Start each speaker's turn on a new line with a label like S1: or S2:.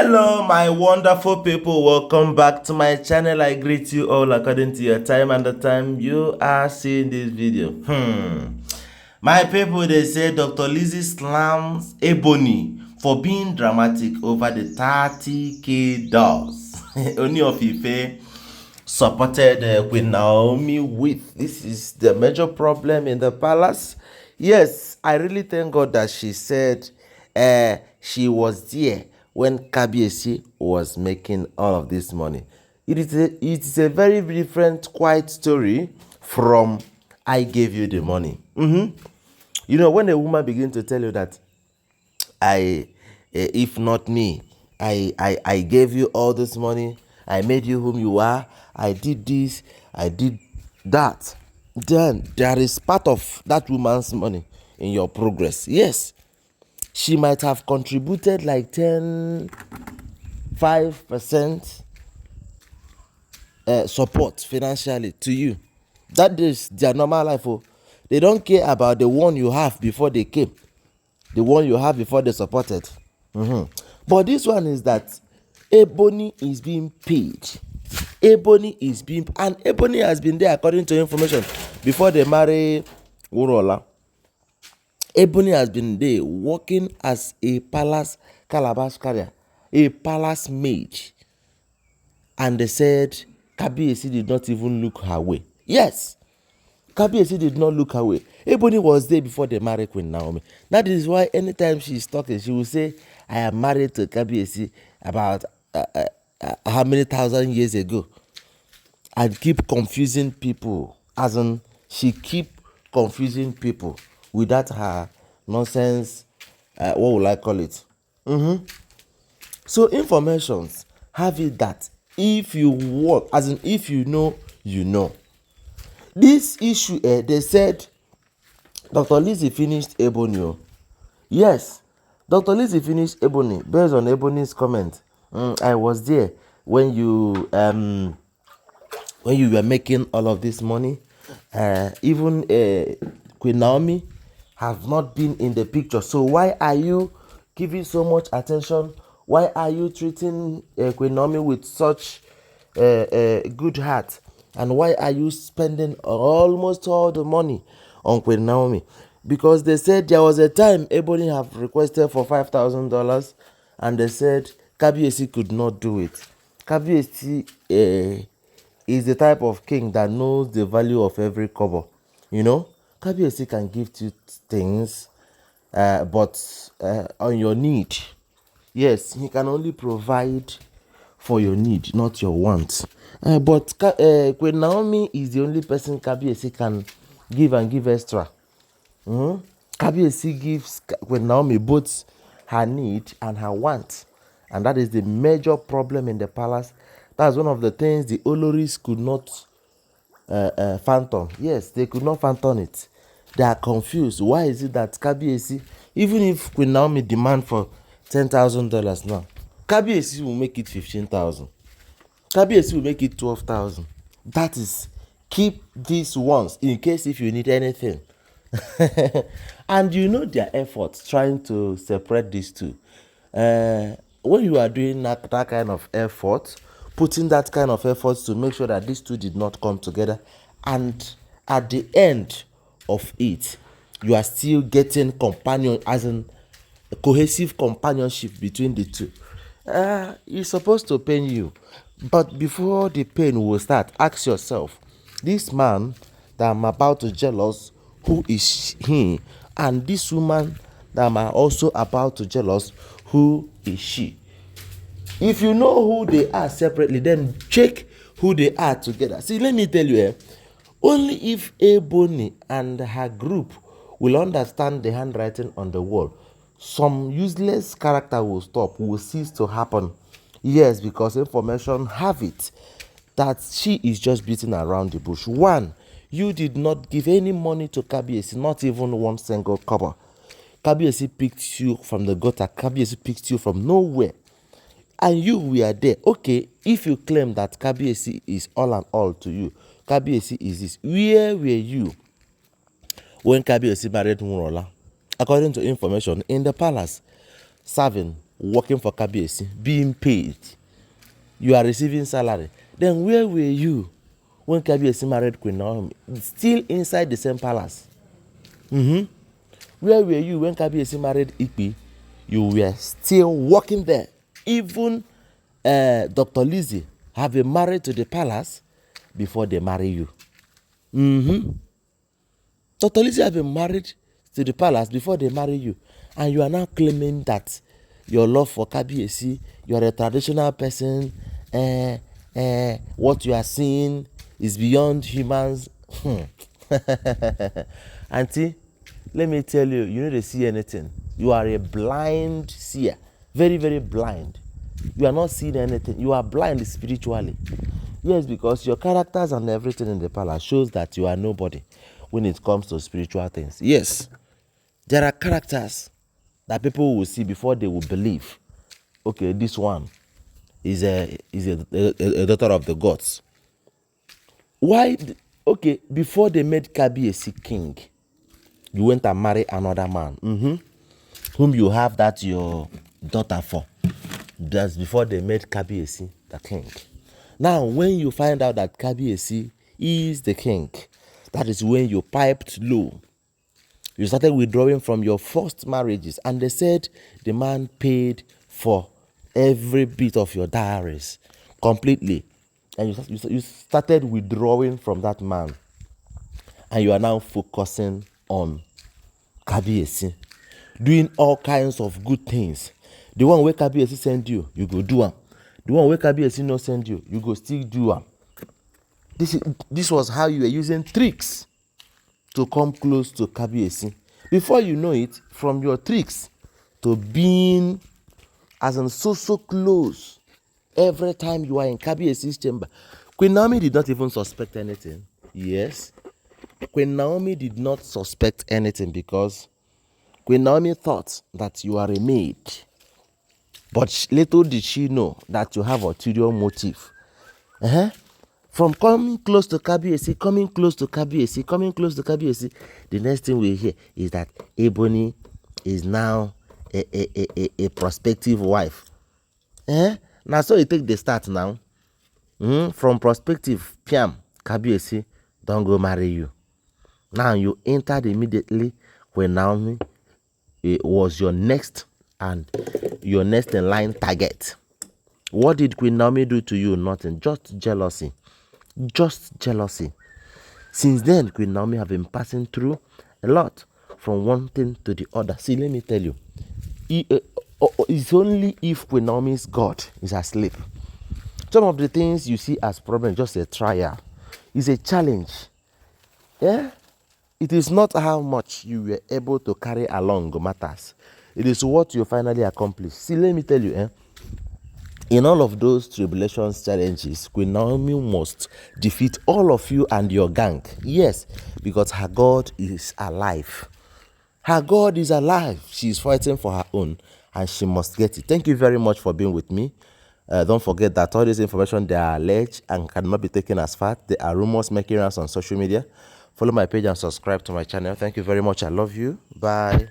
S1: Hello my wonderful people, welcome back to my channel. I greet you all according to your time and the time you are seeing this video. My people, they say Dr. Lizzy slams Ebony for being dramatic over the 30k dolls. Ooni of Ife supported Queen Naomi with. This is the major problem in the palace. Yes, I really thank God that she said she was there when Kabiyesi was making all of this money. It is a very different, quiet story from I gave you the money. You know, when a woman begins to tell you that if not me, I gave you all this money, I made you whom you are, I did this, I did that, then there is part of that woman's money in your progress. Yes, she might have contributed like 5% support financially to you. That is their normal life. Oh. They don't care about the one you have before they came, the one you have before they supported. But this one is that Ebony is being paid. Ebony is being, and Ebony has been there according to information before they marry Urola. Ebony has been there working as a palace calabash carrier, a palace maid. And they said Kabiyesi did not even look her way. Yes, Kabiyesi did not look her way. Ebony was there before they married Queen Naomi. That is why anytime she is talking, she will say, I am married to Kabiyesi about how many thousand years ago. And keep confusing people. As in, she keep confusing people without her nonsense, what will I call it? So informations have it that if you want, as in if you know, you know. This issue, they said Dr. Lizzy finished Ebony. Yes, Dr. Lizzy finished Ebony based on Ebony's comment. I was there when you were making all of this money. Even Queen Naomi have not been in the picture. So why are you giving so much attention? Why are you treating Queen Naomi with such good heart? And why are you spending almost all the money on Queen Naomi? Because they said there was a time Ebony have requested for $5,000 and they said Kabiyesi could not do it. Kabiyesi is the type of king that knows the value of every kobo. You know, Kabiyesi can give you things, but on your need. Yes, he can only provide for your need, not your wants. But Queen Naomi is the only person Kabiyesi can give and give extra. Kabiyesi gives Queen Naomi both her need and her want. And that is the major problem in the palace. That's one of the things the Olories could not phantom. Yes, they could not phantom it. They are confused. Why is it that Kabiyesi, even if Queen Naomi demand for $10,000 now, Kabiyesi will make it 15,000. Kabiyesi will make it 12,000. That is, keep this once in case if you need anything. And you know their efforts trying to separate these two. When you are doing that kind of effort, putting that kind of effort to make sure that these two did not come together, and at the end of it, you are still getting companion, as in cohesive companionship between the two. It's supposed to pain you, but before the pain will start, ask yourself, this man that I'm about to jealous, who is he? And this woman that I'm also about to jealous, who is she? If you know who they are separately, then check who they are together. See, let me tell you, only if Ebony and her group will understand the handwriting on the wall, some useless character will stop, will cease to happen. Yes, because information have it that she is just beating around the bush. One, you did not give any money to Kabiyesi, not even one single kobo. Kabiyesi picked you from the gutter. Kabiyesi picked you from nowhere. And you were there. Okay, if you claim that Kabiyesi is all and all to you, Kabiyesi is this. Where were you when Kabiyesi married Urola? According to information, in the palace, serving working for Kabiyesi, being paid. You are receiving salary. Then where were you when Kabiyesi married Queen Naomi? Still inside the same palace. Where were you when Kabiyesi married Ife? You were still working there. Even Dr. Lizzy have been married to the palace before they marry you. Dr. Lizzy have been married to the palace before they marry you. And you are now claiming that your love for Kabiyesi, you are a traditional person, what you are seeing is beyond humans. Auntie, let me tell you, you don't see anything. You are a blind seer. Very, very blind. You are not seeing anything. You are blind spiritually. Yes, because your characters and everything in the palace shows that you are nobody when it comes to spiritual things. Yes, there are characters that people will see before they will believe. Okay, this one is a daughter of the gods. Why? Okay, before they made Kabiyesi king, you went and married another man, whom you have that your daughter for. That's before they made Kabiyesi the king. Now, when you find out that Kabiyesi is the king, that is when you piped low. You started withdrawing from your first marriages, and they said the man paid for every bit of your diaries completely. And you started withdrawing from that man, and you are now focusing on Kabiyesi, doing all kinds of good things. The one where Kabiyesi send you, you go do am. The one where Kabiyesi no send you, you go still do am. This was how you were using tricks to come close to Kabiyesi. Before you know it, from your tricks to being as in so close every time you are in Kabiyesi's chamber. Queen Naomi did not even suspect anything. Yes, Queen Naomi did not suspect anything because Queen Naomi thought that you are a maid. But little did she know that you have ulterior motive. From coming close to Kabiyesi, the next thing we hear is that Ebony is now a prospective wife. Now so you take the start now. From prospective, Piam, Kabiyesi don't go marry you. Now you entered immediately when Naomi was your next and your next in line target. What did Queen Naomi do to you? Nothing, just jealousy. Just jealousy. Since then, Queen Naomi have been passing through a lot from one thing to the other. See, let me tell you, it's only if Queen Naomi's God is asleep. Some of the things you see as problem, just a trial, is a challenge. Yeah, it is not how much you were able to carry along matters. It is what you finally accomplish. See, let me tell you, in all of those tribulations, challenges, Queen Naomi must defeat all of you and your gang. Yes, because her God is alive. Her God is alive. She is fighting for her own, and she must get it. Thank you very much for being with me. Don't forget that all this information, they are alleged and cannot be taken as fact. There are rumors making rounds on social media. Follow my page and subscribe to my channel. Thank you very much. I love you. Bye.